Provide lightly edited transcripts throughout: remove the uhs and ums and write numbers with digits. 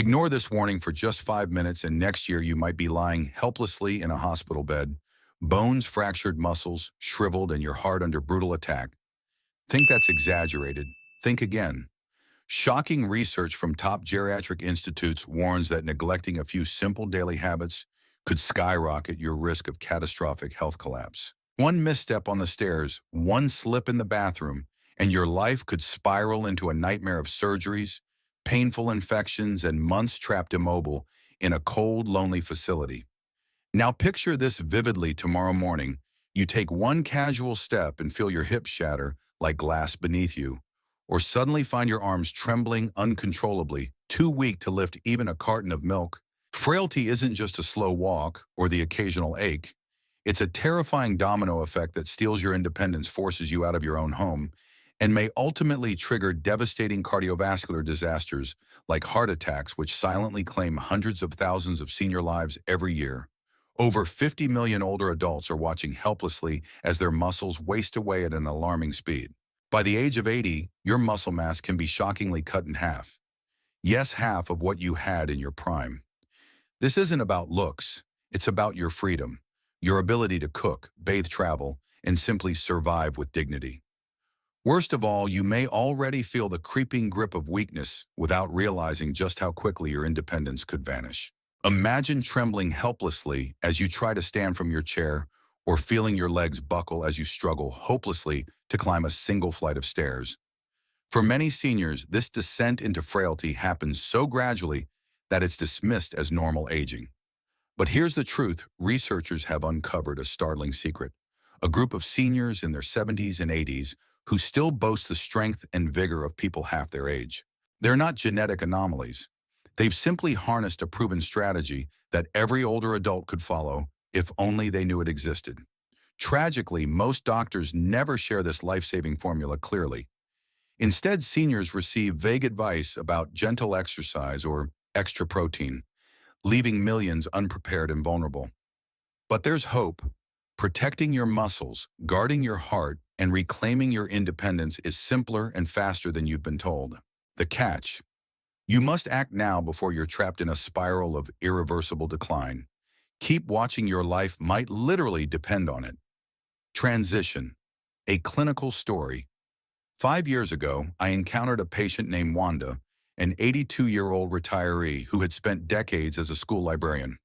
Ignore this warning for just 5 minutes and next year you might be lying helplessly in a hospital bed, bones fractured, muscles shriveled, and your heart under brutal attack. Think that's exaggerated. Think again. Shocking research from top geriatric institutes warns that neglecting a few simple daily habits could skyrocket your risk of catastrophic health collapse. One misstep on the stairs, one slip in the bathroom, and your life could spiral into a nightmare of surgeries, painful infections, and months trapped immobile in a cold, lonely facility. Now picture this vividly tomorrow morning. You take one casual step and feel your hips shatter like glass beneath you, or suddenly find your arms trembling uncontrollably, too weak to lift even a carton of milk. Frailty isn't just a slow walk or the occasional ache. It's a terrifying domino effect that steals your independence, forces you out of your own home, and may ultimately trigger devastating cardiovascular disasters like heart attacks, which silently claim hundreds of thousands of senior lives every year. Over 50 million older adults are watching helplessly as their muscles waste away at an alarming speed. By the age of 80, your muscle mass can be shockingly cut in half. Yes, half of what you had in your prime. This isn't about looks. It's about your freedom, your ability to cook, bathe, travel, and simply survive with dignity. Worst of all, you may already feel the creeping grip of weakness without realizing just how quickly your independence could vanish. Imagine trembling helplessly as you try to stand from your chair, or feeling your legs buckle as you struggle hopelessly to climb a single flight of stairs. For many seniors, this descent into frailty happens so gradually that it's dismissed as normal aging. But here's the truth: researchers have uncovered a startling secret. A group of seniors in their 70s and 80s who still boast the strength and vigor of people half their age. They're not genetic anomalies. They've simply harnessed a proven strategy that every older adult could follow if only they knew it existed. Tragically, most doctors never share this life-saving formula clearly. Instead, seniors receive vague advice about gentle exercise or extra protein, leaving millions unprepared and vulnerable. But there's hope. Protecting your muscles, guarding your heart, and reclaiming your independence is simpler and faster than you've been told. The catch: you must act now before you're trapped in a spiral of irreversible decline. Keep watching. Your life might literally depend on it. Transition. A clinical story. 5 years ago, I encountered a patient named Wanda, an 82-year-old retiree who had spent decades as a school librarian.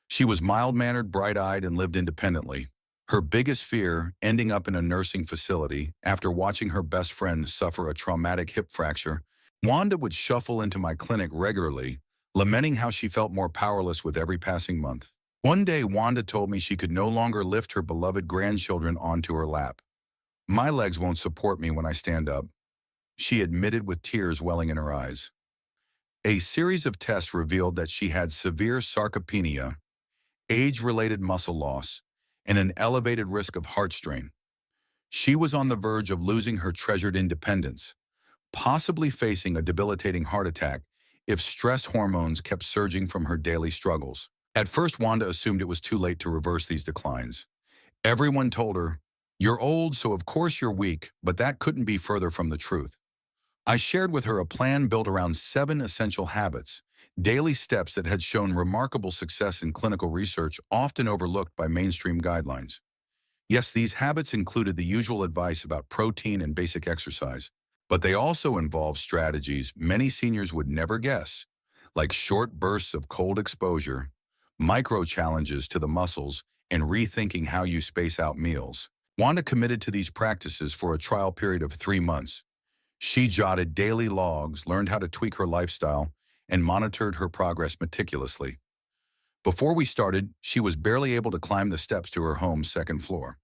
She was mild-mannered, bright-eyed, and lived independently. Her biggest fear, ending up in a nursing facility after watching her best friend suffer a traumatic hip fracture. Wanda would shuffle into my clinic regularly, lamenting how she felt more powerless with every passing month. One day, Wanda told me she could no longer lift her beloved grandchildren onto her lap. "My legs won't support me when I stand up," she admitted with tears welling in her eyes. A series of tests revealed that she had severe sarcopenia, age-related muscle loss, and an elevated risk of heart strain. She was on the verge of losing her treasured independence, possibly facing a debilitating heart attack if stress hormones kept surging from her daily struggles. At first, Wanda assumed it was too late to reverse these declines. Everyone told her, "You're old, so of course you're weak," but that couldn't be further from the truth. I shared with her a plan built around 7 essential habits, daily steps that had shown remarkable success in clinical research, often overlooked by mainstream guidelines. Yes, these habits included the usual advice about protein and basic exercise, but they also involved strategies many seniors would never guess, like short bursts of cold exposure, micro challenges to the muscles, and rethinking how you space out meals. Wanda committed to these practices for a trial period of 3 months. She jotted daily logs, learned how to tweak her lifestyle, and monitored her progress meticulously. Before we started, she was barely able to climb the steps to her home's second floor.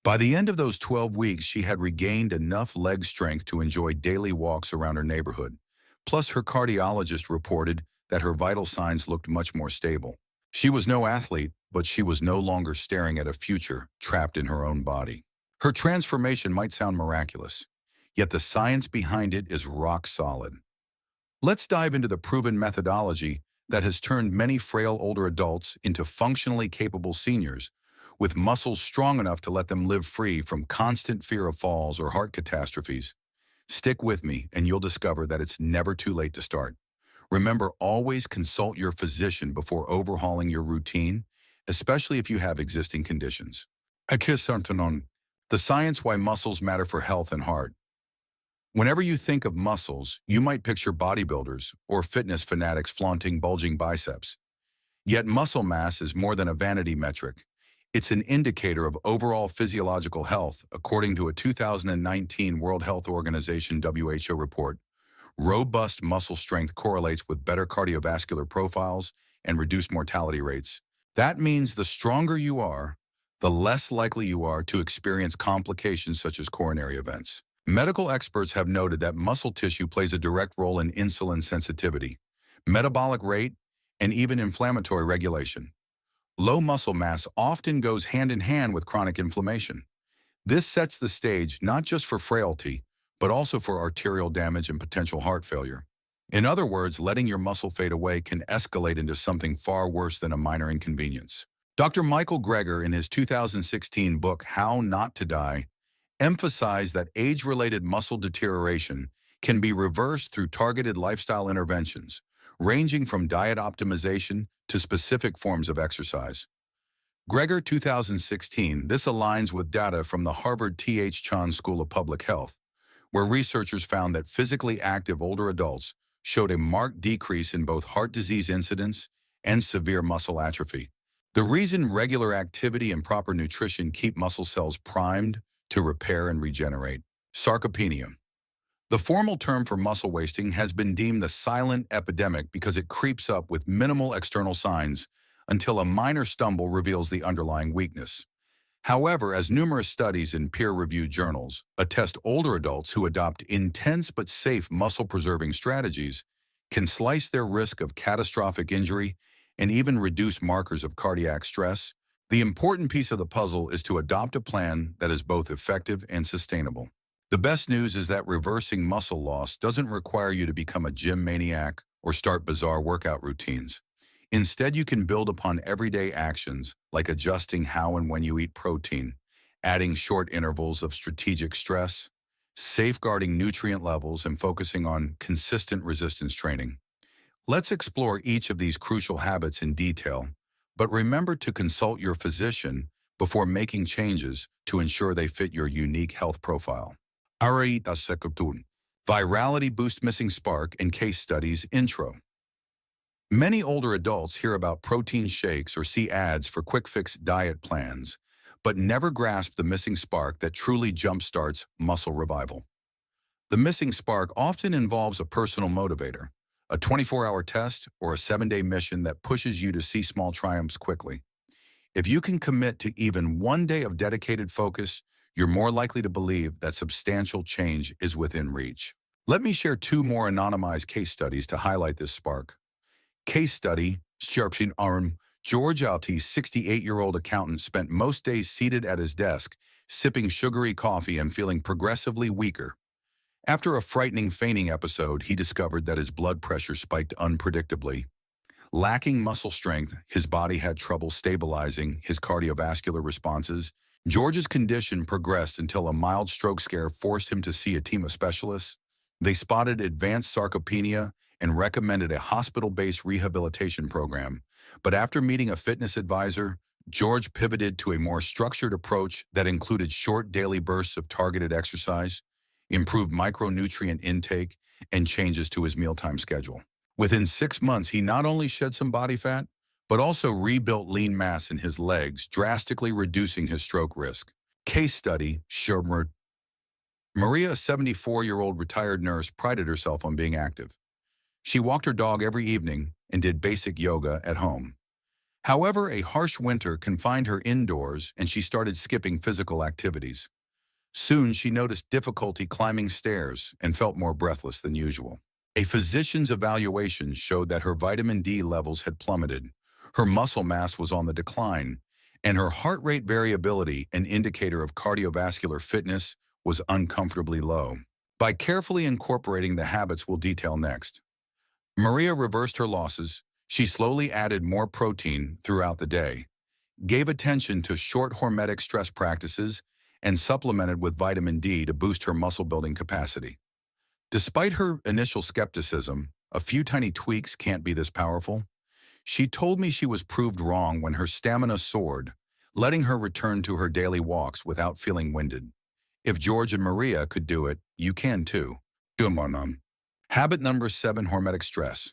By the end of those 12 weeks, she had regained enough leg strength to enjoy daily walks around her neighborhood. Plus, her cardiologist reported that her vital signs looked much more stable. She was no athlete, but she was no longer staring at a future trapped in her own body. Her transformation might sound miraculous, yet the science behind it is rock solid. Let's dive into the proven methodology that has turned many frail older adults into functionally capable seniors, with muscles strong enough to let them live free from constant fear of falls or heart catastrophes. Stick with me, and you'll discover that it's never too late to start. Remember, always consult your physician before overhauling your routine, especially if you have existing conditions. Akisantanon, the science why muscles matter for health and heart. Whenever you think of muscles, you might picture bodybuilders or fitness fanatics flaunting bulging biceps. Yet muscle mass is more than a vanity metric. It's an indicator of overall physiological health, according to a 2019 World Health Organization (WHO) report. Robust muscle strength correlates with better cardiovascular profiles and reduced mortality rates. That means the stronger you are, the less likely you are to experience complications such as coronary events. Medical experts have noted that muscle tissue plays a direct role in insulin sensitivity, metabolic rate, and even inflammatory regulation. Low muscle mass often goes hand in hand with chronic inflammation. This sets the stage not just for frailty, but also for arterial damage and potential heart failure. In other words, letting your muscle fade away can escalate into something far worse than a minor inconvenience. Dr. Michael Greger, in his 2016 book, How Not to Die, emphasized that age-related muscle deterioration can be reversed through targeted lifestyle interventions, ranging from diet optimization to specific forms of exercise. Greger 2016, this aligns with data from the Harvard T.H. Chan School of Public Health, where researchers found that physically active older adults showed a marked decrease in both heart disease incidence and severe muscle atrophy. The reason regular activity and proper nutrition keep muscle cells primed to repair and regenerate. Sarcopenia. The formal term for muscle wasting has been deemed the silent epidemic because it creeps up with minimal external signs until a minor stumble reveals the underlying weakness. However, as numerous studies in peer-reviewed journals attest, older adults who adopt intense but safe muscle-preserving strategies can slice their risk of catastrophic injury and even reduce markers of cardiac stress. The important piece of the puzzle is to adopt a plan that is both effective and sustainable. The best news is that reversing muscle loss doesn't require you to become a gym maniac or start bizarre workout routines. Instead, you can build upon everyday actions like adjusting how and when you eat protein, adding short intervals of strategic stress, safeguarding nutrient levels, and focusing on consistent resistance training. Let's explore each of these crucial habits in detail, but remember to consult your physician before making changes to ensure they fit your unique health profile. Virality Boost Missing Spark and Case Studies Intro. Many older adults hear about protein shakes or see ads for quick-fix diet plans, but never grasp the missing spark that truly jumpstarts muscle revival. The missing spark often involves a personal motivator, a 24-hour test, or a 7-day mission that pushes you to see small triumphs quickly. If you can commit to even one day of dedicated focus, you're more likely to believe that substantial change is within reach. Let me share 2 more anonymized case studies to highlight this spark. Case study, Sharpshin Arm. George Alti's 68-year-old accountant spent most days seated at his desk, sipping sugary coffee and feeling progressively weaker. After a frightening fainting episode, he discovered that his blood pressure spiked unpredictably. Lacking muscle strength, his body had trouble stabilizing his cardiovascular responses. George's condition progressed until a mild stroke scare forced him to see a team of specialists. They spotted advanced sarcopenia and recommended a hospital-based rehabilitation program. But after meeting a fitness advisor, George pivoted to a more structured approach that included short daily bursts of targeted exercise, improved micronutrient intake, and changes to his mealtime schedule. Within 6 months, he not only shed some body fat, but also rebuilt lean mass in his legs, drastically reducing his stroke risk. Case study, Shermer. Maria, a 74-year-old retired nurse, prided herself on being active. She walked her dog every evening and did basic yoga at home. However, a harsh winter confined her indoors and she started skipping physical activities. Soon, she noticed difficulty climbing stairs and felt more breathless than usual. A physician's evaluation showed that her vitamin D levels had plummeted, her muscle mass was on the decline, and her heart rate variability, an indicator of cardiovascular fitness, was uncomfortably low. By carefully incorporating the habits we'll detail next, Maria reversed her losses. She slowly added more protein throughout the day, gave attention to short hormetic stress practices, and supplemented with vitamin D to boost her muscle-building capacity. Despite her initial skepticism, A few tiny tweaks can't be this powerful. She told me she was proved wrong when her stamina soared, letting her return to her daily walks without feeling winded. If George and Maria could do it, you can too. Dumonam. Habit number 7, hormetic stress.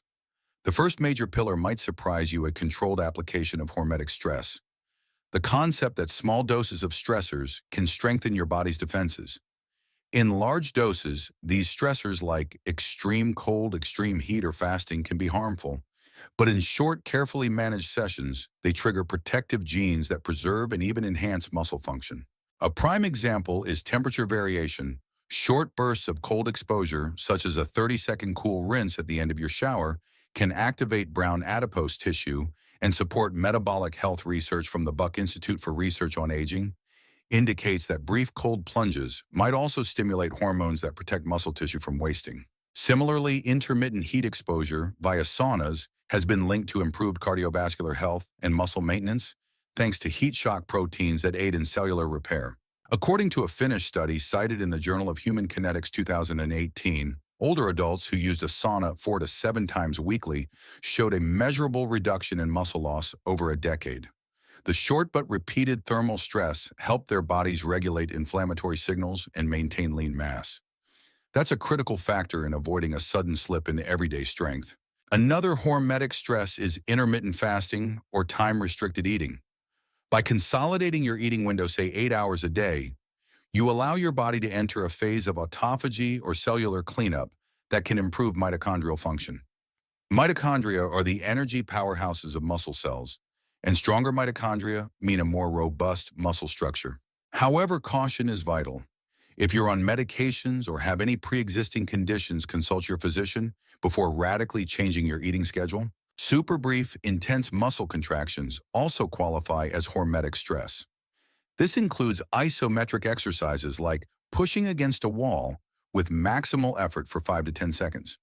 The first major pillar might surprise you: a controlled application of hormetic stress. The concept that small doses of stressors can strengthen your body's defenses. In large doses, these stressors like extreme cold, extreme heat, or fasting can be harmful. But in short, carefully managed sessions, they trigger protective genes that preserve and even enhance muscle function. A prime example is temperature variation. Short bursts of cold exposure, such as a 30-second cool rinse at the end of your shower, can activate brown adipose tissue and support metabolic health. Research from the Buck Institute for Research on Aging indicates that brief cold plunges might also stimulate hormones that protect muscle tissue from wasting. Similarly, intermittent heat exposure via saunas has been linked to improved cardiovascular health and muscle maintenance, thanks to heat shock proteins that aid in cellular repair. According to a Finnish study cited in the Journal of Human Kinetics 2018, older adults who used a sauna 4 to 7 times weekly showed a measurable reduction in muscle loss over a decade. The short but repeated thermal stress helped their bodies regulate inflammatory signals and maintain lean mass. That's a critical factor in avoiding a sudden slip in everyday strength. Another hormetic stress is intermittent fasting or time-restricted eating. By consolidating your eating window, say 8 hours a day, you allow your body to enter a phase of autophagy or cellular cleanup that can improve mitochondrial function. Mitochondria are the energy powerhouses of muscle cells, and stronger mitochondria mean a more robust muscle structure. However, caution is vital. If you're on medications or have any pre-existing conditions, consult your physician before radically changing your eating schedule. Super brief, intense muscle contractions also qualify as hormetic stress. This includes isometric exercises like pushing against a wall with maximal effort for 5 to 10 seconds.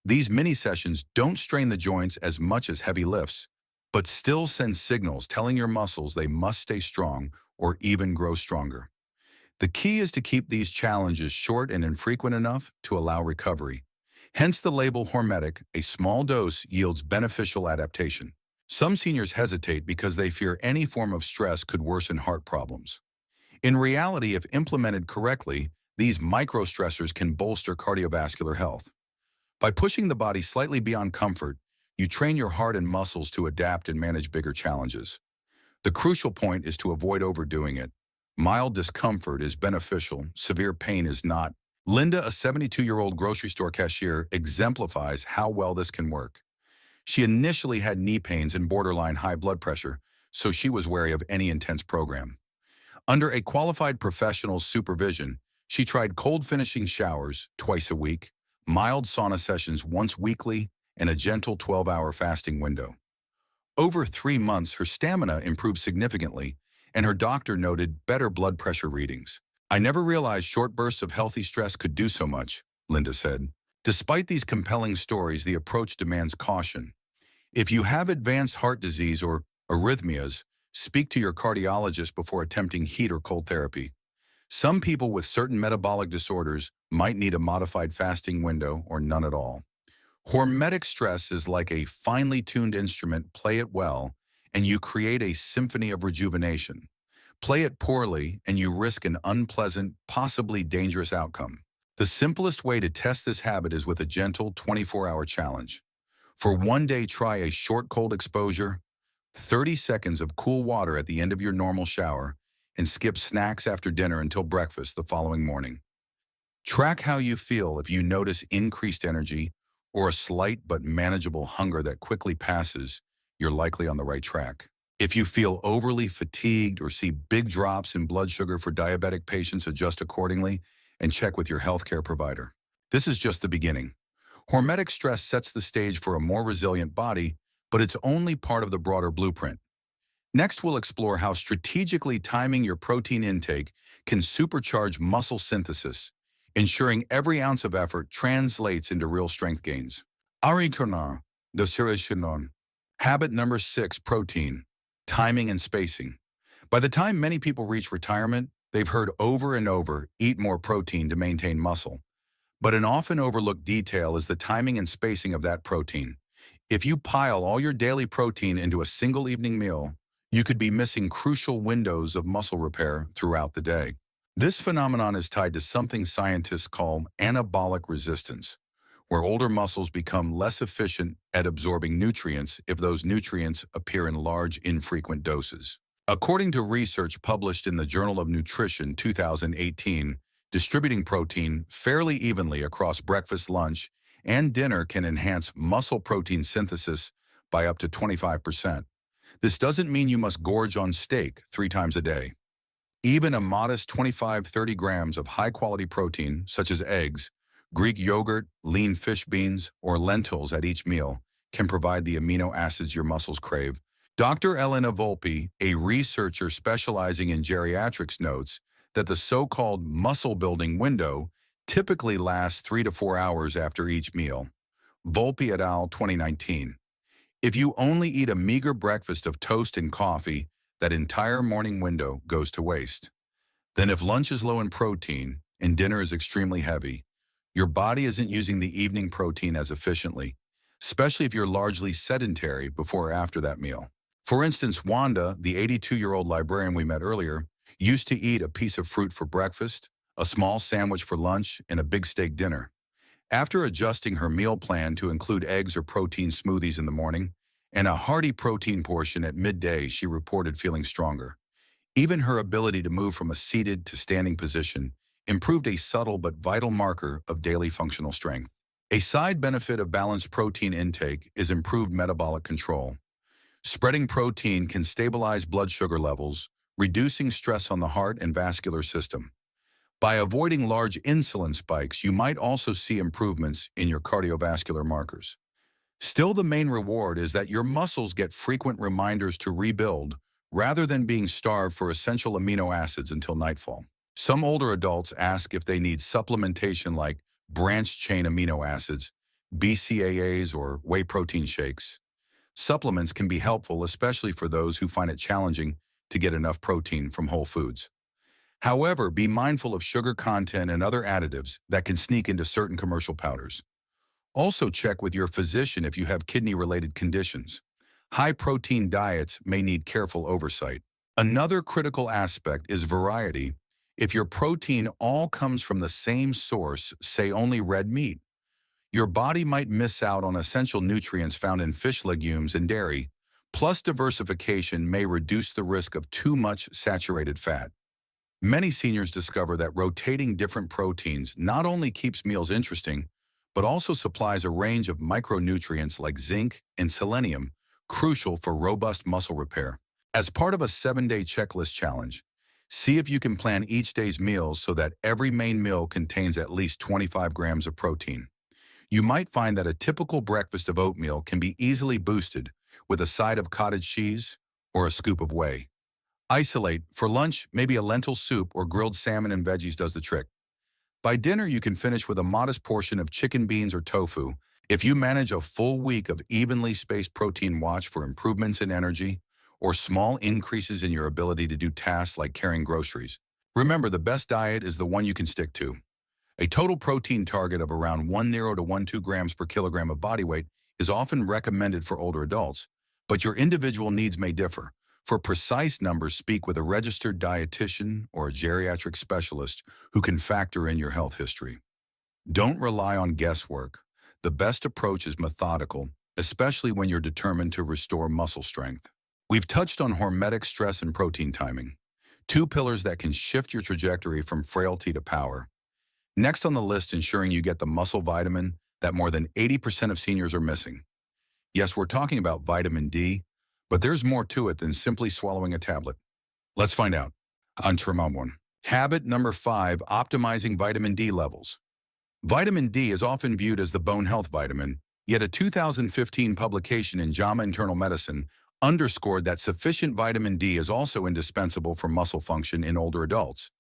These mini sessions don't strain the joints as much as heavy lifts, but still send signals telling your muscles they must stay strong or even grow stronger. The key is to keep these challenges short and infrequent enough to allow recovery. Hence the label hormetic. A small dose yields beneficial adaptation. Some seniors hesitate because they fear any form of stress could worsen heart problems. In reality, if implemented correctly, these micro-stressors can bolster cardiovascular health. By pushing the body slightly beyond comfort, you train your heart and muscles to adapt and manage bigger challenges. The crucial point is to avoid overdoing it. Mild discomfort is beneficial, severe pain is not. Linda, a 72-year-old grocery store cashier, exemplifies how well this can work. She initially had knee pains and borderline high blood pressure, so she was wary of any intense program. Under a qualified professional's supervision, she tried cold finishing showers twice a week, mild sauna sessions once weekly, and a gentle 12-hour fasting window. Over 3 months, her stamina improved significantly, and her doctor noted better blood pressure readings. "I never realized short bursts of healthy stress could do so much," Linda said. Despite these compelling stories, the approach demands caution. If you have advanced heart disease or arrhythmias, speak to your cardiologist before attempting heat or cold therapy. Some people with certain metabolic disorders might need a modified fasting window or none at all. Hormetic stress is like a finely tuned instrument. Play it well, and you create a symphony of rejuvenation. Play it poorly, and you risk an unpleasant, possibly dangerous outcome. The simplest way to test this habit is with a gentle 24-hour challenge. For one day, try a short cold exposure, 30 seconds of cool water at the end of your normal shower, and skip snacks after dinner until breakfast the following morning. Track how you feel. If you notice increased energy or a slight but manageable hunger that quickly passes, you're likely on the right track. If you feel overly fatigued or see big drops in blood sugar for diabetic patients, adjust accordingly and check with your healthcare provider. This is just the beginning. Hormetic stress sets the stage for a more resilient body, but it's only part of the broader blueprint. Next, we'll explore how strategically timing your protein intake can supercharge muscle synthesis, ensuring every ounce of effort translates into real strength gains. Arikonar, dangerousseniors. Habit number 6, protein, timing and spacing. By the time many people reach retirement, they've heard over and over, eat more protein to maintain muscle. But an often overlooked detail is the timing and spacing of that protein. If you pile all your daily protein into a single evening meal, you could be missing crucial windows of muscle repair throughout the day. This phenomenon is tied to something scientists call anabolic resistance, where older muscles become less efficient at absorbing nutrients if those nutrients appear in large, infrequent doses. According to research published in the Journal of Nutrition 2018, distributing protein fairly evenly across breakfast, lunch, and dinner can enhance muscle protein synthesis by up to 25%. This doesn't mean you must gorge on steak 3 times a day. Even a modest 25-30 grams of high-quality protein, such as eggs, Greek yogurt, lean fish beans, or lentils at each meal, can provide the amino acids your muscles crave. Dr. Elena Volpe, a researcher specializing in geriatrics, notes that the so-called muscle-building window typically lasts 3 to 4 hours after each meal. Volpe et al. 2019. If you only eat a meager breakfast of toast and coffee, that entire morning window goes to waste. Then if lunch is low in protein and dinner is extremely heavy, your body isn't using the evening protein as efficiently, especially if you're largely sedentary before or after that meal. For instance, Wanda, the 82-year-old librarian we met earlier, used to eat a piece of fruit for breakfast, a small sandwich for lunch, and a big steak dinner. After adjusting her meal plan to include eggs or protein smoothies in the morning and a hearty protein portion at midday, she reported feeling stronger. Even her ability to move from a seated to standing position improved, a subtle but vital marker of daily functional strength. A side benefit of balanced protein intake is improved metabolic control. Spreading protein can stabilize blood sugar levels, reducing stress on the heart and vascular system. By avoiding large insulin spikes, you might also see improvements in your cardiovascular markers. Still, the main reward is that your muscles get frequent reminders to rebuild rather than being starved for essential amino acids until nightfall. Some older adults ask if they need supplementation like branched-chain amino acids, BCAAs, or whey protein shakes. Supplements can be helpful, especially for those who find it challenging to get enough protein from whole foods. However, be mindful of sugar content and other additives that can sneak into certain commercial powders. Also, check with your physician if you have kidney-related conditions. High-protein diets may need careful oversight. Another critical aspect is variety. If your protein all comes from the same source, say only red meat, your body might miss out on essential nutrients found in fish, legumes, and dairy. Plus, diversification may reduce the risk of too much saturated fat. Many seniors discover that rotating different proteins not only keeps meals interesting, but also supplies a range of micronutrients like zinc and selenium, crucial for robust muscle repair. As part of a 7-day checklist challenge, see if you can plan each day's meals so that every main meal contains at least 25 grams of protein. You might find that a typical breakfast of oatmeal can be easily boosted with a side of cottage cheese or a scoop of whey. Isolate. For lunch, maybe a lentil soup or grilled salmon and veggies does the trick. By dinner, you can finish with a modest portion of chicken, beans, or tofu. If you manage a full week of evenly spaced protein, watch for improvements in energy or small increases in your ability to do tasks like carrying groceries. Remember, the best diet is the one you can stick to. A total protein target of around 10 to 12 grams per kilogram of body weight is often recommended for older adults, but your individual needs may differ. For precise numbers, speak with a registered dietitian or a geriatric specialist who can factor in your health history. Don't rely on guesswork. The best approach is methodical, especially when you're determined to restore muscle strength. We've touched on hormetic stress and protein timing, two pillars that can shift your trajectory from frailty to power. Next on the list, ensuring you get the muscle vitamin that more than 80% of seniors are missing. Yes, we're talking about vitamin D, but there's more to it than simply swallowing a tablet. Let's find out. On Termom 1. Habit number 5, optimizing vitamin D levels. Vitamin D is often viewed as the bone health vitamin, yet a 2015 publication in JAMA Internal Medicine underscored that sufficient vitamin D is also indispensable for muscle function in older adults.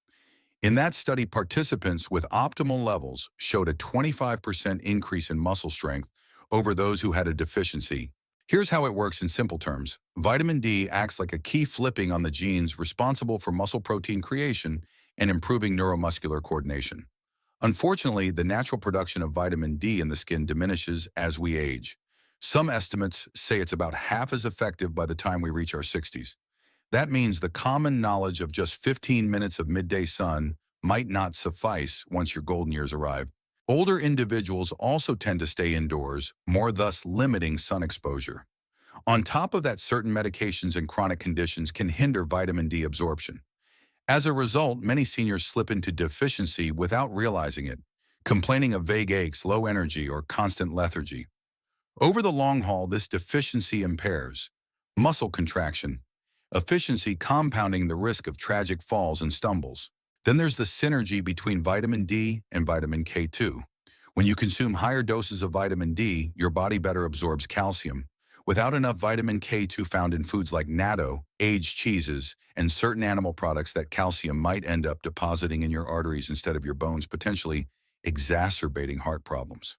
In that study, participants with optimal levels showed a 25% increase in muscle strength over those who had a deficiency. Here's how it works in simple terms. Vitamin D acts like a key flipping on the genes responsible for muscle protein creation and improving neuromuscular coordination. Unfortunately, the natural production of vitamin D in the skin diminishes as we age. Some estimates say it's about half as effective by the time we reach our 60s. That means the common knowledge of just 15 minutes of midday sun might not suffice once your golden years arrive. Older individuals also tend to stay indoors, more thus limiting sun exposure. On top of that, certain medications and chronic conditions can hinder vitamin D absorption. As a result, many seniors slip into deficiency without realizing it, complaining of vague aches, low energy, or constant lethargy. Over the long haul, this deficiency impairs muscle contraction, efficiency compounding the risk of tragic falls and stumbles. Then there's the synergy between vitamin D and vitamin K2. When you consume higher doses of vitamin D, your body better absorbs calcium. Without enough vitamin K2 found in foods like natto, aged cheeses, and certain animal products, that calcium might end up depositing in your arteries instead of your bones, potentially exacerbating heart problems.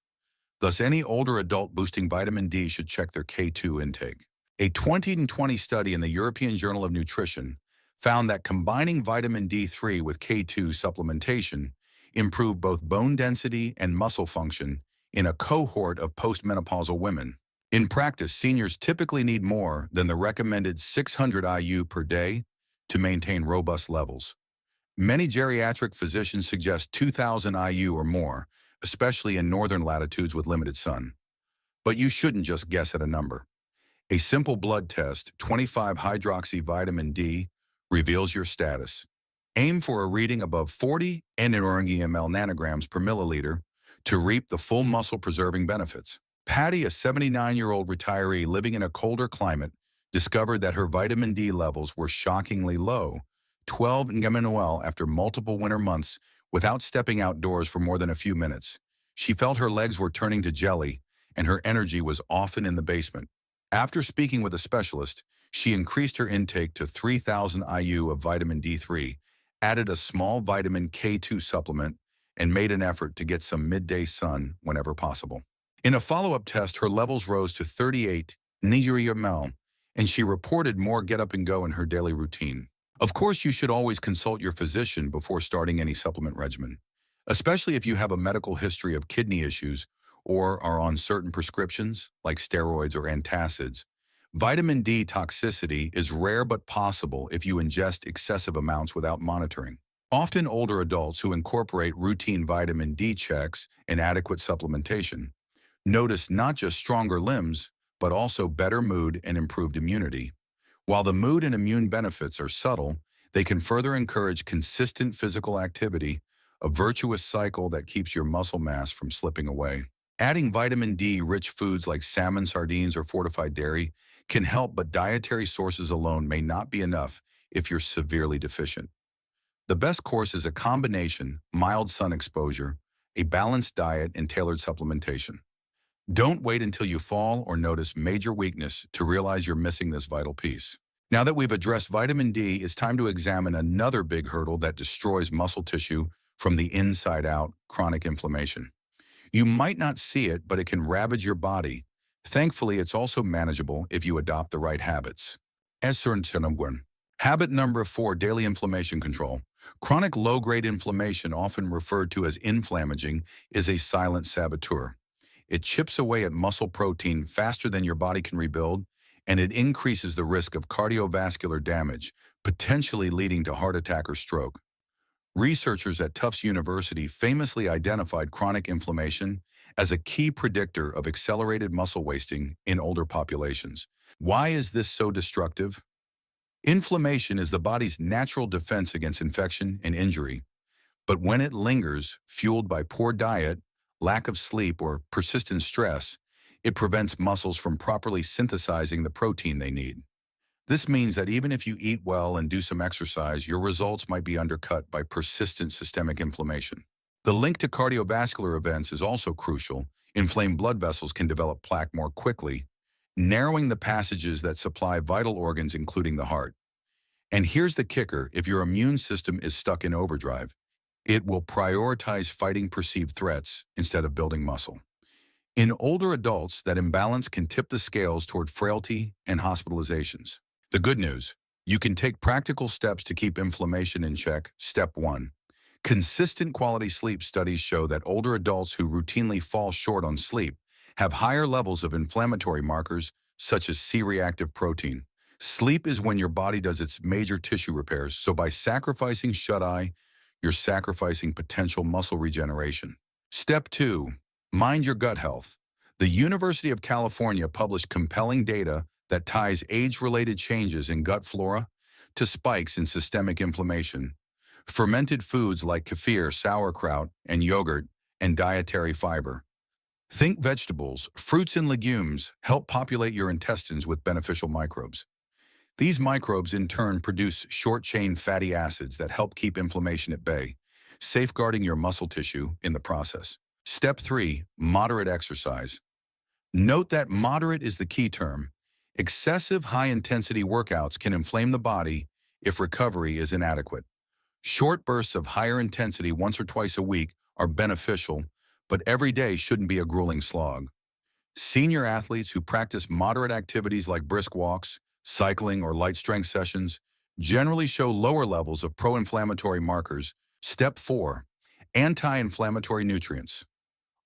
Thus, any older adult boosting vitamin D should check their K2 intake. A 2020 study in the European Journal of Nutrition found that combining vitamin D3 with K2 supplementation improved both bone density and muscle function in a cohort of postmenopausal women. In practice, seniors typically need more than the recommended 600 IU per day to maintain robust levels. Many geriatric physicians suggest 2,000 IU or more, especially in northern latitudes with limited sun. But you shouldn't just guess at a number. A simple blood test, 25-hydroxy vitamin D, reveals your status. Aim for a reading above 40 ml nanograms per milliliter to reap the full muscle-preserving benefits. Patty, a 79-year-old retiree living in a colder climate, discovered that her vitamin D levels were shockingly low, 12 ml after multiple winter months without stepping outdoors for more than a few minutes. She felt her legs were turning to jelly, and her energy was often in the basement. After speaking with a specialist, she increased her intake to 3,000 IU of vitamin D3, added a small vitamin K2 supplement, and made an effort to get some midday sun whenever possible. In a follow-up test, her levels rose to 38 ml, and she reported more get-up-and-go in her daily routine. Of course, you should always consult your physician before starting any supplement regimen, especially if you have a medical history of kidney issues or are on certain prescriptions like steroids or antacids. Vitamin D toxicity is rare but possible if you ingest excessive amounts without monitoring. Often older adults who incorporate routine vitamin D checks and adequate supplementation notice not just stronger limbs, but also better mood and improved immunity. While the mood and immune benefits are subtle, they can further encourage consistent physical activity, a virtuous cycle that keeps your muscle mass from slipping away. Adding vitamin D-rich foods like salmon, sardines, or fortified dairy can help, but dietary sources alone may not be enough if you're severely deficient. The best course is a combination: mild sun exposure, a balanced diet, and tailored supplementation. Don't wait until you fall or notice major weakness to realize you're missing this vital piece. Now that we've addressed vitamin D, it's time to examine another big hurdle that destroys muscle tissue from the inside out: chronic inflammation. You might not see it, but it can ravage your body. Thankfully, it's also manageable if you adopt the right habits. Habit number 4, daily inflammation control. Chronic low-grade inflammation, often referred to as inflammaging, is a silent saboteur. It chips away at muscle protein faster than your body can rebuild, and it increases the risk of cardiovascular damage, potentially leading to heart attack or stroke. Researchers at Tufts University famously identified chronic inflammation as a key predictor of accelerated muscle wasting in older populations. Why is this so destructive? Inflammation is the body's natural defense against infection and injury, but when it lingers, fueled by poor diet, lack of sleep, or persistent stress, it prevents muscles from properly synthesizing the protein they need. This means that even if you eat well and do some exercise, your results might be undercut by persistent systemic inflammation. The link to cardiovascular events is also crucial. Inflamed blood vessels can develop plaque more quickly, narrowing the passages that supply vital organs, including the heart. And here's the kicker: if your immune system is stuck in overdrive, it will prioritize fighting perceived threats instead of building muscle. In older adults, that imbalance can tip the scales toward frailty and hospitalizations. The good news: you can take practical steps to keep inflammation in check. Step 1. Consistent quality sleep studies show that older adults who routinely fall short on sleep have higher levels of inflammatory markers such as C-reactive protein. Sleep is when your body does its major tissue repairs, so by sacrificing shut-eye, you're sacrificing potential muscle regeneration. Step 2. Mind your gut health. The University of California published compelling data that ties age-related changes in gut flora to spikes in systemic inflammation. Fermented foods like kefir, sauerkraut, and yogurt, and dietary fiber. Think vegetables, fruits, and legumes help populate your intestines with beneficial microbes. These microbes in turn produce short-chain fatty acids that help keep inflammation at bay, safeguarding your muscle tissue in the process. Step 3. Moderate exercise. Note that moderate is the key term. Excessive high-intensity workouts can inflame the body if recovery is inadequate. Short bursts of higher intensity once or twice a week are beneficial, but every day shouldn't be a grueling slog. Senior athletes who practice moderate activities like brisk walks, cycling, or light strength sessions generally show lower levels of pro-inflammatory markers. Step 4. Anti-inflammatory nutrients.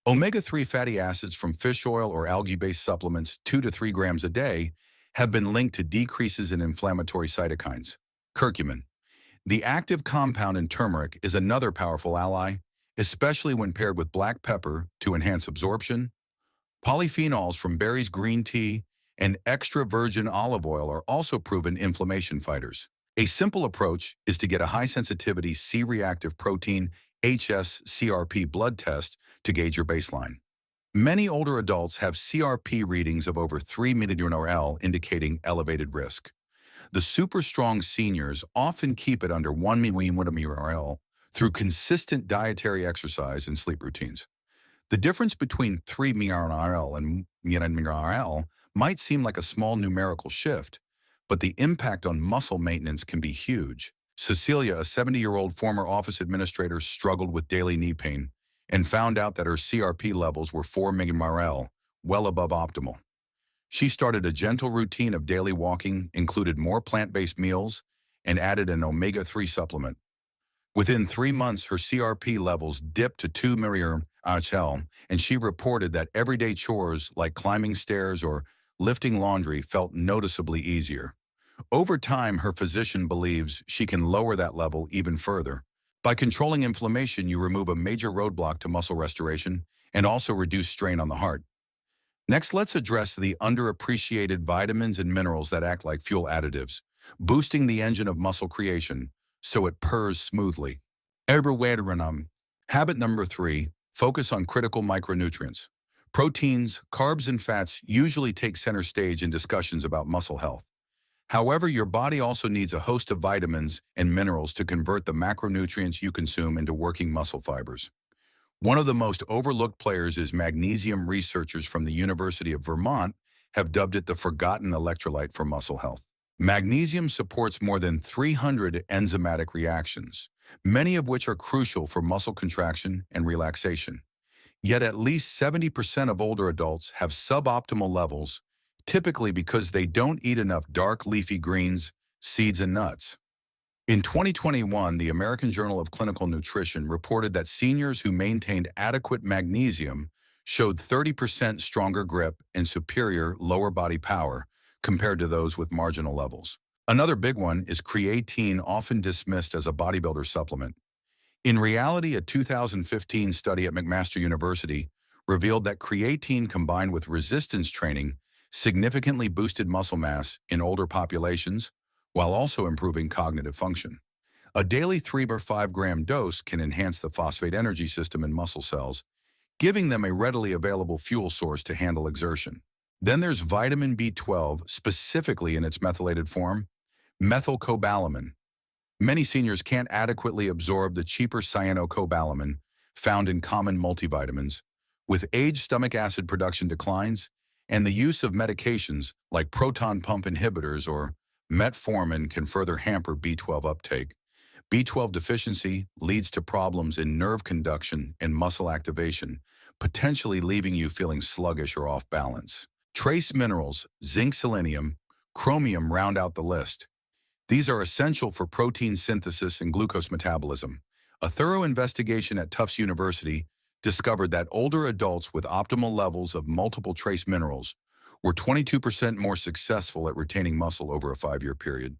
Omega-3 fatty acids from fish oil or algae-based supplements 2 to 3 grams a day have been linked to decreases in inflammatory cytokines. Curcumin. The active compound in turmeric is another powerful ally, especially when paired with black pepper to enhance absorption. Polyphenols from berries, green tea, and extra virgin olive oil are also proven inflammation fighters. A simple approach is to get a high-sensitivity C-reactive protein (hs-CRP) blood test to gauge your baseline. Many older adults have CRP readings of over 3 mmol, indicating elevated risk. The super strong seniors often keep it under 1 mmol through consistent dietary exercise and sleep routines. The difference between 3 mmol and mmol might seem like a small numerical shift, but the impact on muscle maintenance can be huge. Cecilia, a 70-year-old former office administrator, struggled with daily knee pain and found out that her CRP levels were 4 mmol, well above optimal. She started a gentle routine of daily walking, included more plant-based meals, and added an omega-3 supplement. Within 3 months, her CRP levels dipped to 2 mmol, and she reported that everyday chores like climbing stairs or lifting laundry felt noticeably easier. Over time, her physician believes she can lower that level even further. By controlling inflammation, you remove a major roadblock to muscle restoration and also reduce strain on the heart. Next, let's address the underappreciated vitamins and minerals that act like fuel additives, boosting the engine of muscle creation so it purrs smoothly. Habit number 3, focus on critical micronutrients. Proteins, carbs, and fats usually take center stage in discussions about muscle health. However, your body also needs a host of vitamins and minerals to convert the macronutrients you consume into working muscle fibers. One of the most overlooked players is magnesium. Researchers from the University of Vermont have dubbed it the forgotten electrolyte for muscle health. Magnesium supports more than 300 enzymatic reactions, many of which are crucial for muscle contraction and relaxation. Yet at least 70% of older adults have suboptimal levels, typically because they don't eat enough dark leafy greens, seeds, and nuts. In 2021, the American Journal of Clinical Nutrition reported that seniors who maintained adequate magnesium showed 30% stronger grip and superior lower body power compared to those with marginal levels. Another big one is creatine, often dismissed as a bodybuilder supplement. In reality, a 2015 study at McMaster University revealed that creatine combined with resistance training significantly boosted muscle mass in older populations, while also improving cognitive function. A daily 3 or 5 gram dose can enhance the phosphate energy system in muscle cells, giving them a readily available fuel source to handle exertion. Then there's vitamin B12, specifically in its methylated form, methylcobalamin. Many seniors can't adequately absorb the cheaper cyanocobalamin found in common multivitamins. With age, stomach acid production declines, and the use of medications like proton pump inhibitors or metformin can further hamper B12 uptake. B12 deficiency leads to problems in nerve conduction and muscle activation, potentially leaving you feeling sluggish or off balance. Trace minerals, zinc, selenium, chromium round out the list. These are essential for protein synthesis and glucose metabolism. A thorough investigation at Tufts University discovered that older adults with optimal levels of multiple trace minerals were 22% more successful at retaining muscle over a 5-year period.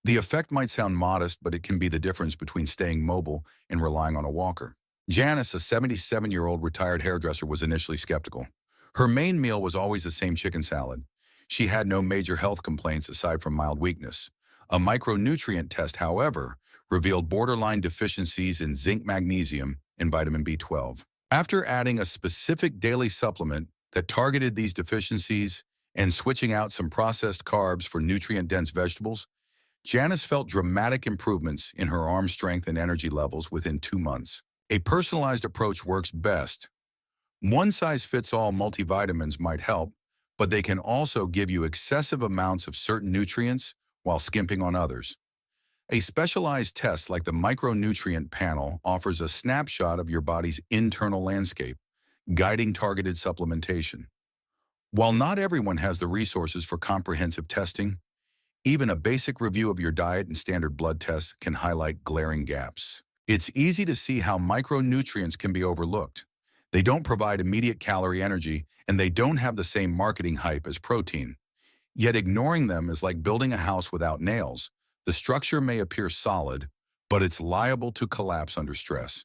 The effect might sound modest, but it can be the difference between staying mobile and relying on a walker. Janice, a 77-year-old retired hairdresser, was initially skeptical. Her main meal was always the same chicken salad. She had no major health complaints aside from mild weakness. A micronutrient test, however, revealed borderline deficiencies in zinc, magnesium, and vitamin B12. After adding a specific daily supplement that targeted these deficiencies and switching out some processed carbs for nutrient-dense vegetables, Janice felt dramatic improvements in her arm strength and energy levels within 2 months. A personalized approach works best. One-size-fits-all multivitamins might help, but they can also give you excessive amounts of certain nutrients while skimping on others. A specialized test like the micronutrient panel offers a snapshot of your body's internal landscape, guiding targeted supplementation. While not everyone has the resources for comprehensive testing, even a basic review of your diet and standard blood tests can highlight glaring gaps. It's easy to see how micronutrients can be overlooked. They don't provide immediate calorie energy, and they don't have the same marketing hype as protein. Yet ignoring them is like building a house without nails. The structure may appear solid, but it's liable to collapse under stress.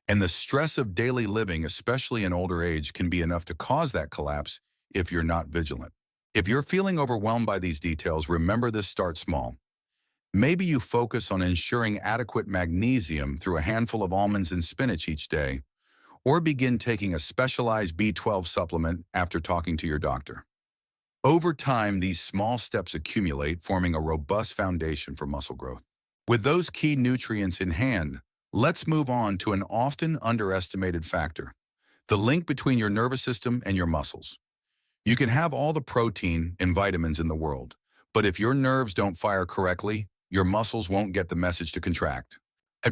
And the stress of daily living, especially in older age, can be enough to cause that collapse if you're not vigilant. If you're feeling overwhelmed by these details, remember this: start small. Maybe you focus on ensuring adequate magnesium through a handful of almonds and spinach each day, or begin taking a specialized B12 supplement after talking to your doctor. Over time, these small steps accumulate, forming a robust foundation for muscle growth. With those key nutrients in hand, let's move on to an often underestimated factor: the link between your nervous system and your muscles. You can have all the protein and vitamins in the world, but if your nerves don't fire correctly, your muscles won't get the message to contract.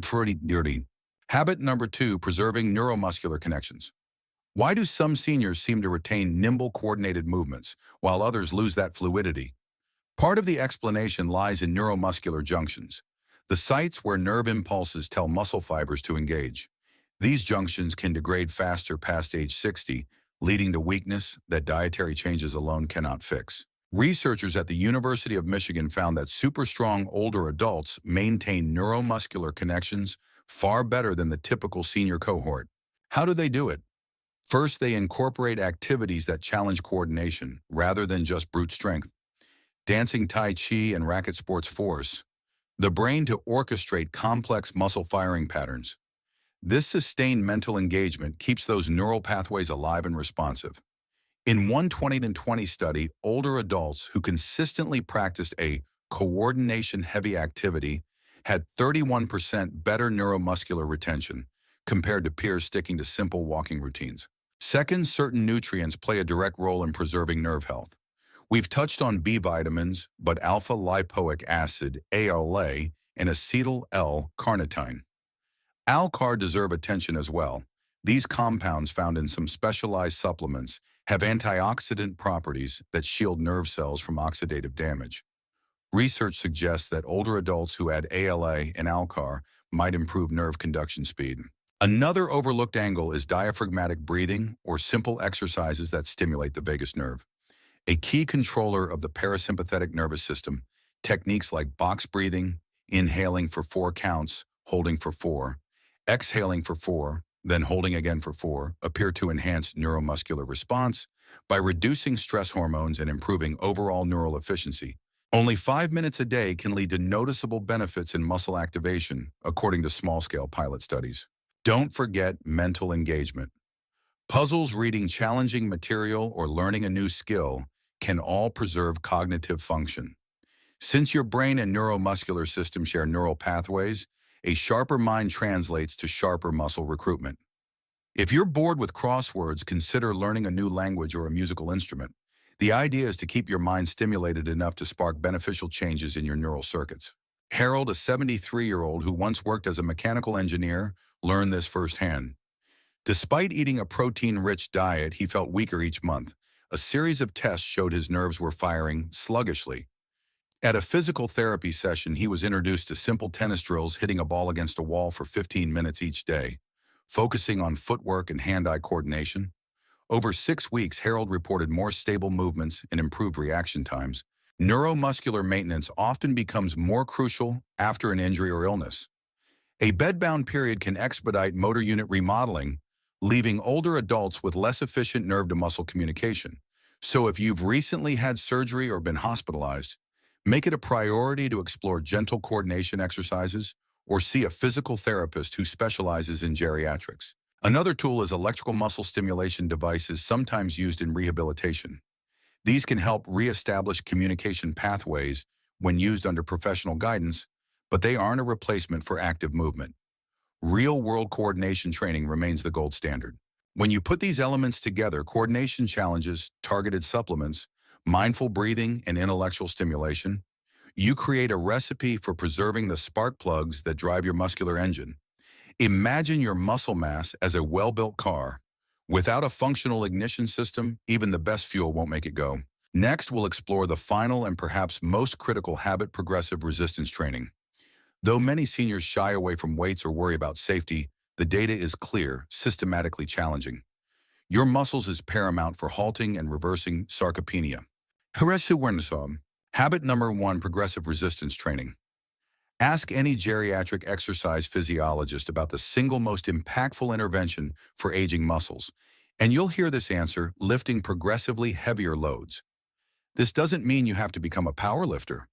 Pretty dirty. Habit number 2, preserving neuromuscular connections. Why do some seniors seem to retain nimble, coordinated movements, while others lose that fluidity? Part of the explanation lies in neuromuscular junctions, the sites where nerve impulses tell muscle fibers to engage. These junctions can degrade faster past age 60, leading to weakness that dietary changes alone cannot fix. Researchers at the University of Michigan found that super strong older adults maintain neuromuscular connections far better than the typical senior cohort. How do they do it? First, they incorporate activities that challenge coordination rather than just brute strength. Dancing, Tai Chi, and racket sports force the brain to orchestrate complex muscle firing patterns. This sustained mental engagement keeps those neural pathways alive and responsive. In one 2020 study, older adults who consistently practiced a coordination-heavy activity had 31% better neuromuscular retention compared to peers sticking to simple walking routines. Second, certain nutrients play a direct role in preserving nerve health. We've touched on B vitamins, but alpha-lipoic acid, ALA, and acetyl-L-carnitine, ALCAR, deserve attention as well. These compounds, found in some specialized supplements, have antioxidant properties that shield nerve cells from oxidative damage. Research suggests that older adults who add ALA and ALCAR might improve nerve conduction speed. Another overlooked angle is diaphragmatic breathing, or simple exercises that stimulate the vagus nerve. A key controller of the parasympathetic nervous system, techniques like box breathing, inhaling for 4 counts, holding for 4, exhaling for 4, then holding again for 4, appear to enhance neuromuscular response by reducing stress hormones and improving overall neural efficiency. Only 5 minutes a day can lead to noticeable benefits in muscle activation, according to small-scale pilot studies. Don't forget mental engagement. Puzzles, reading challenging material, or learning a new skill can all preserve cognitive function. Since your brain and neuromuscular system share neural pathways, a sharper mind translates to sharper muscle recruitment. If you're bored with crosswords, consider learning a new language or a musical instrument. The idea is to keep your mind stimulated enough to spark beneficial changes in your neural circuits. Harold, a 73-year-old who once worked as a mechanical engineer, learned this firsthand. Despite eating a protein-rich diet, he felt weaker each month. A series of tests showed his nerves were firing sluggishly. At a physical therapy session, he was introduced to simple tennis drills, hitting a ball against a wall for 15 minutes each day, focusing on footwork and hand-eye coordination. Over 6 weeks, Harold reported more stable movements and improved reaction times. Neuromuscular maintenance often becomes more crucial after an injury or illness. A bedbound period can expedite motor unit remodeling, leaving older adults with less efficient nerve-to-muscle communication. So if you've recently had surgery or been hospitalized, make it a priority to explore gentle coordination exercises or see a physical therapist who specializes in geriatrics. Another tool is electrical muscle stimulation devices, sometimes used in rehabilitation. These can help reestablish communication pathways when used under professional guidance, but they aren't a replacement for active movement. Real-world coordination training remains the gold standard. When you put these elements together, coordination challenges, targeted supplements, mindful breathing, and intellectual stimulation, you create a recipe for preserving the spark plugs that drive your muscular engine. Imagine your muscle mass as a well-built car. Without a functional ignition system, even the best fuel won't make it go. Next, we'll explore the final and perhaps most critical habit: progressive resistance training. Though many seniors shy away from weights or worry about safety, the data is clear, systematically challenging. Your muscles is paramount for halting and reversing sarcopenia. Habit number 1: progressive resistance training. Ask any geriatric exercise physiologist about the single most impactful intervention for aging muscles, and you'll hear this answer: lifting progressively heavier loads. This doesn't mean you have to become a power lifter.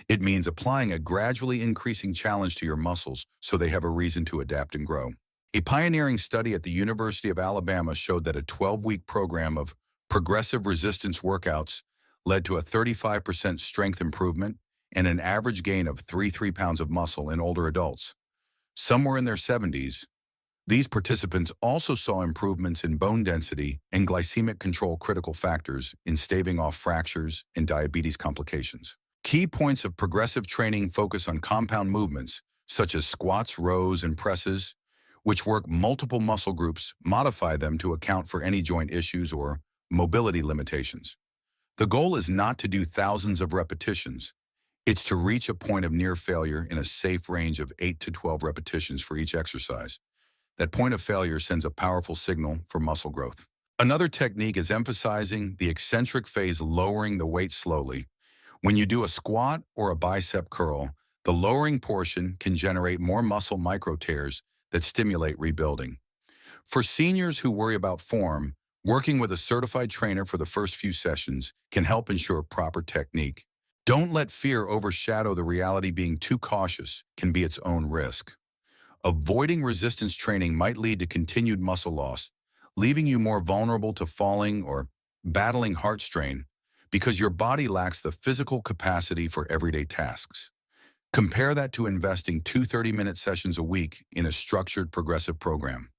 It means applying a gradually increasing challenge to your muscles so they have a reason to adapt and grow. A pioneering study at the University of Alabama showed that a 12-week program of progressive resistance workouts led to a 35% strength improvement and an average gain of 3 pounds of muscle in older adults. Some were in their 70s. These participants also saw improvements in bone density and glycemic control, critical factors in staving off fractures and diabetes complications. Key points of progressive training focus on compound movements, such as squats, rows, and presses, which work multiple muscle groups, modify them to account for any joint issues or mobility limitations. The goal is not to do thousands of repetitions. It's to reach a point of near failure in a safe range of 8 to 12 repetitions for each exercise. That point of failure sends a powerful signal for muscle growth. Another technique is emphasizing the eccentric phase, lowering the weight slowly. When you do a squat or a bicep curl, the lowering portion can generate more muscle micro tears that stimulate rebuilding. For seniors who worry about form, working with a certified trainer for the first few sessions can help ensure proper technique. Don't let fear overshadow the reality. Being too cautious can be its own risk. Avoiding resistance training might lead to continued muscle loss, leaving you more vulnerable to falling or battling heart strain because your body lacks the physical capacity for everyday tasks. Compare that to investing 2 30-minute sessions a week in a structured progressive program.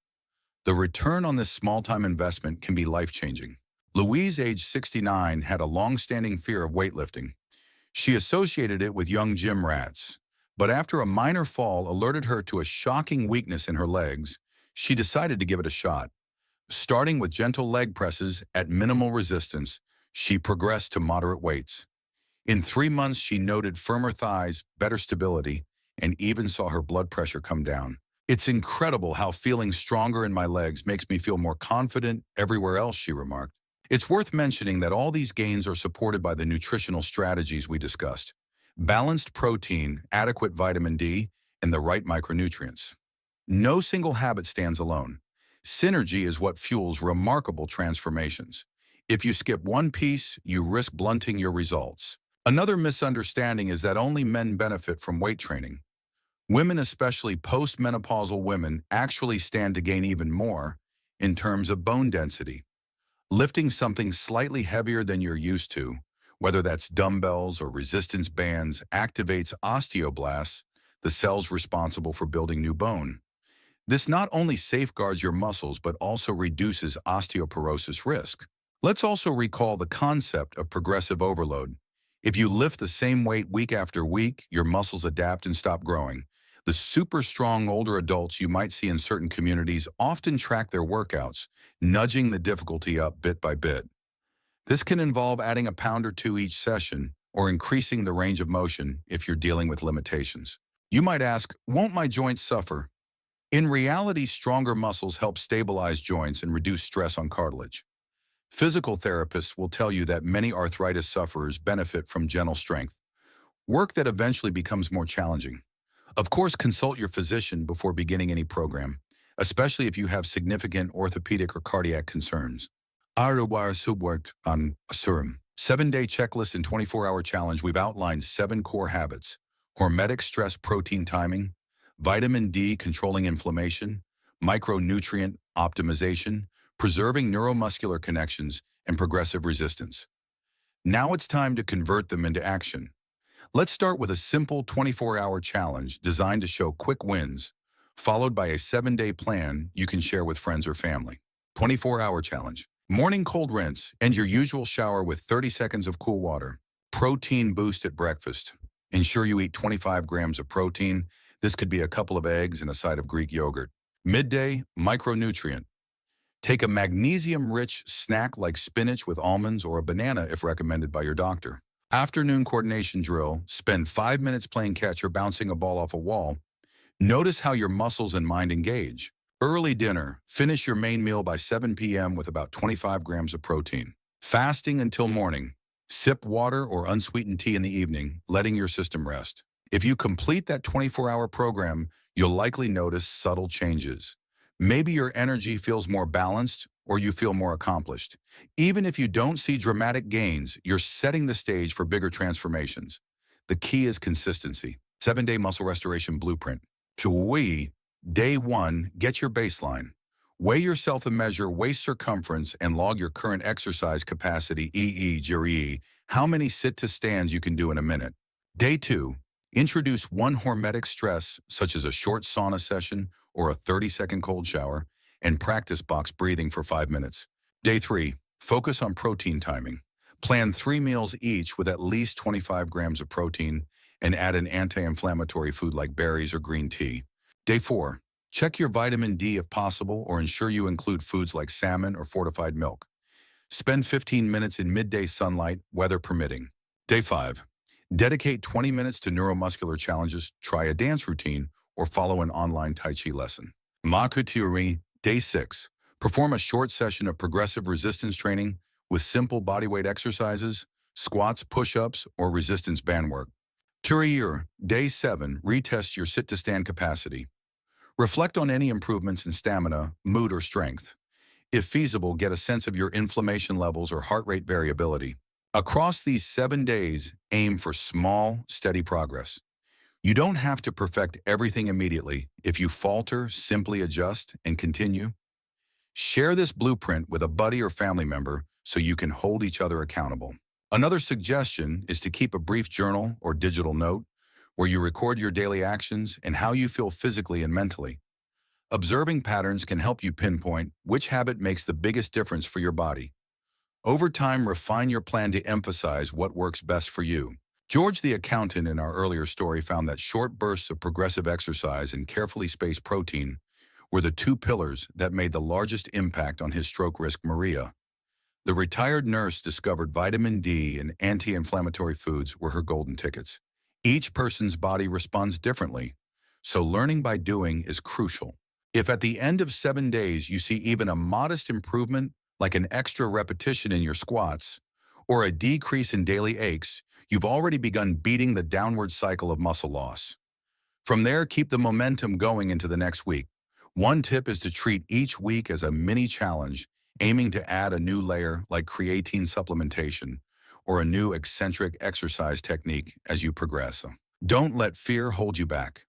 The return on this small-time investment can be life-changing. Louise, age 69, had a long-standing fear of weightlifting. She associated it with young gym rats, but after a minor fall alerted her to a shocking weakness in her legs, she decided to give it a shot. Starting with gentle leg presses at minimal resistance, she progressed to moderate weights. In 3 months, she noted firmer thighs, better stability, and even saw her blood pressure come down. "It's incredible how feeling stronger in my legs makes me feel more confident everywhere else," she remarked. It's worth mentioning that all these gains are supported by the nutritional strategies we discussed: balanced protein, adequate vitamin D, and the right micronutrients. No single habit stands alone. Synergy is what fuels remarkable transformations. If you skip one piece, you risk blunting your results. Another misunderstanding is that only men benefit from weight training. Women, especially postmenopausal women, actually stand to gain even more in terms of bone density. Lifting something slightly heavier than you're used to, whether that's dumbbells or resistance bands, activates osteoblasts, the cells responsible for building new bone. This not only safeguards your muscles but also reduces osteoporosis risk. Let's also recall the concept of progressive overload. If you lift the same weight week after week, your muscles adapt and stop growing. The super strong older adults you might see in certain communities often track their workouts, nudging the difficulty up bit by bit. This can involve adding a pound or two each session, or increasing the range of motion if you're dealing with limitations. You might ask, won't my joints suffer? In reality, stronger muscles help stabilize joints and reduce stress on cartilage. Physical therapists will tell you that many arthritis sufferers benefit from gentle strength, work that eventually becomes more challenging. Of course, consult your physician before beginning any program, especially if you have significant orthopedic or cardiac concerns. Arwar Subwork on Asurum. 7-day checklist and 24-hour challenge. We've outlined 7 core habits: hormetic stress protein timing, vitamin D controlling inflammation, micronutrient optimization, preserving neuromuscular connections, and progressive resistance. Now it's time to convert them into action. Let's start with a simple 24-hour challenge designed to show quick wins, followed by a 7-day plan you can share with friends or family. 24-hour challenge. Morning cold rinse. End your usual shower with 30 seconds of cool water. Protein boost at breakfast. Ensure you eat 25 grams of protein. This could be a couple of eggs and a side of Greek yogurt. Midday, micronutrient. Take a magnesium-rich snack like spinach with almonds or a banana if recommended by your doctor. Afternoon coordination drill. Spend 5 minutes playing catch or bouncing a ball off a wall. Notice how your muscles and mind engage. Early dinner. Finish your main meal by 7 p.m. with about 25 grams of protein. Fasting until morning. Sip water or unsweetened tea in the evening, letting your system rest. If you complete that 24-hour program, you'll likely notice subtle changes. Maybe your energy feels more balanced or you feel more accomplished. Even if you don't see dramatic gains, you're setting the stage for bigger transformations. The key is consistency. 7-day muscle restoration blueprint. Day 1, get your baseline. Weigh yourself and measure waist circumference and log your current exercise capacity, e.g., how many sit-to-stands you can do in a minute. Day 2, introduce one hormetic stress, such as a short sauna session or a 30-second cold shower, and practice box breathing for 5 minutes. Day 3, focus on protein timing. Plan 3 meals each with at least 25 grams of protein and add an anti-inflammatory food like berries or green tea. Day 4, check your vitamin D if possible or ensure you include foods like salmon or fortified milk. Spend 15 minutes in midday sunlight, weather permitting. Day 5, dedicate 20 minutes to neuromuscular challenges, try a dance routine, or follow an online Tai Chi lesson. Makuturi. Day 6, perform a short session of progressive resistance training with simple bodyweight exercises, squats, push-ups, or resistance band work. Turier. Day 7, retest your sit-to-stand capacity. Reflect on any improvements in stamina, mood, or strength. If feasible, get a sense of your inflammation levels or heart rate variability. Across these 7 days, aim for small, steady progress. You don't have to perfect everything immediately. If you falter, simply adjust and continue. Share this blueprint with a buddy or family member so you can hold each other accountable. Another suggestion is to keep a brief journal or digital note where you record your daily actions and how you feel physically and mentally. Observing patterns can help you pinpoint which habit makes the biggest difference for your body. Over time, refine your plan to emphasize what works best for you. George the accountant in our earlier story found that short bursts of progressive exercise and carefully spaced protein were the 2 pillars that made the largest impact on his stroke risk. Maria, the retired nurse, discovered vitamin D and anti-inflammatory foods were her golden tickets. Each person's body responds differently, so learning by doing is crucial. If at the end of 7 days you see even a modest improvement, like an extra repetition in your squats, or a decrease in daily aches, you've already begun beating the downward cycle of muscle loss. From there, keep the momentum going into the next week. One tip is to treat each week as a mini challenge, aiming to add a new layer like creatine supplementation or a new eccentric exercise technique as you progress. Don't let fear hold you back.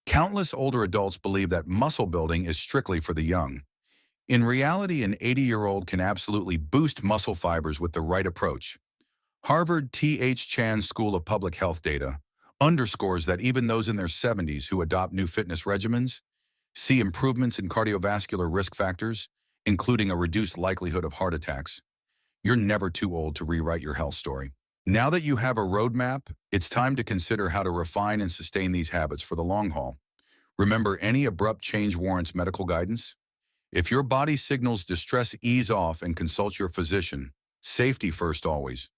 Countless older adults believe that muscle building is strictly for the young. In reality, an 80-year-old can absolutely boost muscle fibers with the right approach. Harvard T.H. Chan School of Public Health data underscores that even those in their 70s who adopt new fitness regimens see improvements in cardiovascular risk factors, including a reduced likelihood of heart attacks. You're never too old to rewrite your health story. Now that you have a roadmap, it's time to consider how to refine and sustain these habits for the long haul. Remember, any abrupt change warrants medical guidance. If your body signals distress, ease off and consult your physician. Safety first always.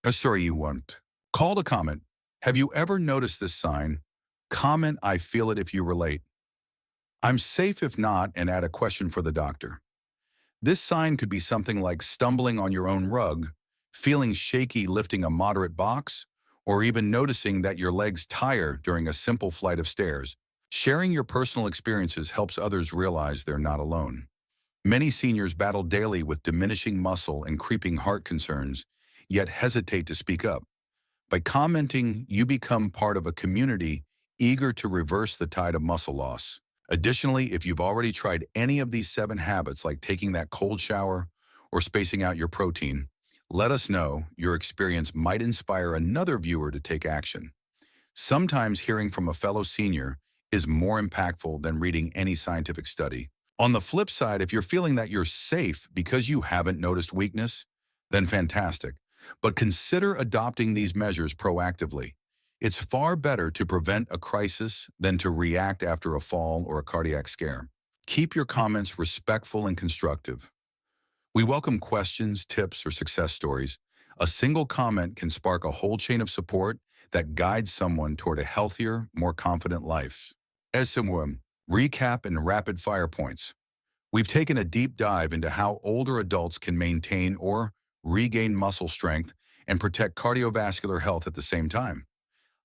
Sorry, you won't. Call to comment. Have you ever noticed this sign? Comment, I feel it if you relate. I'm safe if not, and add a question for the doctor. This sign could be something like stumbling on your own rug, feeling shaky lifting a moderate box, or even noticing that your legs tire during a simple flight of stairs. Sharing your personal experiences helps others realize they're not alone. Many seniors battle daily with diminishing muscle and creeping heart concerns, yet hesitate to speak up. By commenting, you become part of a community eager to reverse the tide of muscle loss. Additionally, if you've already tried any of these 7 habits, like taking that cold shower or spacing out your protein, let us know. Your experience might inspire another viewer to take action. Sometimes hearing from a fellow senior is more impactful than reading any scientific study. On the flip side, if you're feeling that you're safe because you haven't noticed weakness, then fantastic. But consider adopting these measures proactively. It's far better to prevent a crisis than to react after a fall or a cardiac scare. Keep your comments respectful and constructive. We welcome questions, tips, or success stories. A single comment can spark a whole chain of support that guides someone toward a healthier, more confident life. As some recap and rapid fire points. We've taken a deep dive into how older adults can maintain or regain muscle strength and protect cardiovascular health at the same time.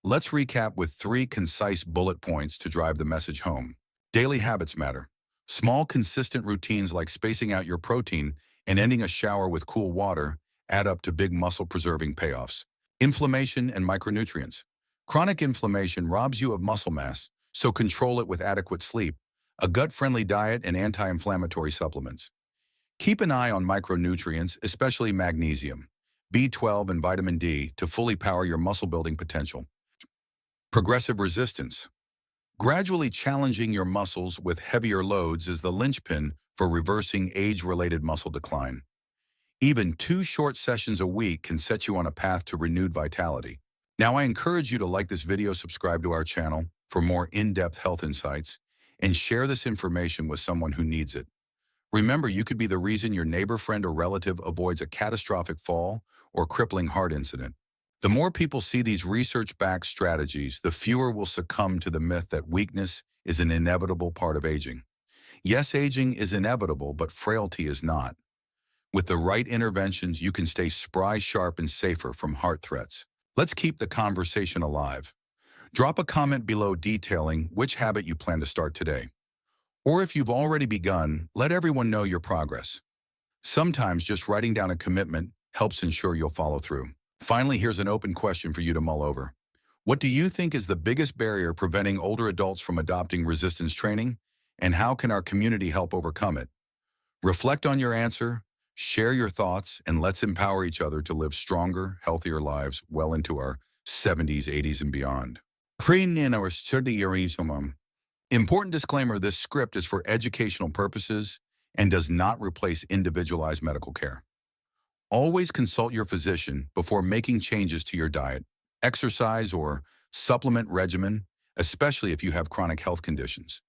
Let's recap with 3 concise bullet points to drive the message home. Daily habits matter. Small, consistent routines like spacing out your protein and ending a shower with cool water add up to big muscle-preserving payoffs. Inflammation and micronutrients. Chronic inflammation robs you of muscle mass, so control it with adequate sleep, a gut-friendly diet, and anti-inflammatory supplements. Keep an eye on micronutrients, especially magnesium, B12, and vitamin D, to fully power your muscle-building potential. Progressive resistance. Gradually challenging your muscles with heavier loads is the linchpin for reversing age-related muscle decline. Even 2 short sessions a week can set you on a path to renewed vitality. Now, I encourage you to like this video, subscribe to our channel for more in-depth health insights, and share this information with someone who needs it. Remember, you could be the reason your neighbor, friend, or relative avoids a catastrophic fall or crippling heart incident. The more people see these research-backed strategies, the fewer will succumb to the myth that weakness is an inevitable part of aging. Yes, aging is inevitable, but frailty is not. With the right interventions, you can stay spry, sharp, and safer from heart threats. Let's keep the conversation alive. Drop a comment below detailing which habit you plan to start today. Or if you've already begun, let everyone know your progress. Sometimes just writing down a commitment helps ensure you'll follow through. Finally, here's an open question for you to mull over. What do you think is the biggest barrier preventing older adults from adopting resistance training, and how can our community help overcome it? Reflect on your answer, share your thoughts, and let's empower each other to live stronger, healthier lives well into our 70s, 80s, and beyond. Important disclaimer: this script is for educational purposes and does not replace individualized medical care. Always consult your physician before making changes to your diet, exercise, or supplement regimen, especially if you have chronic health conditions.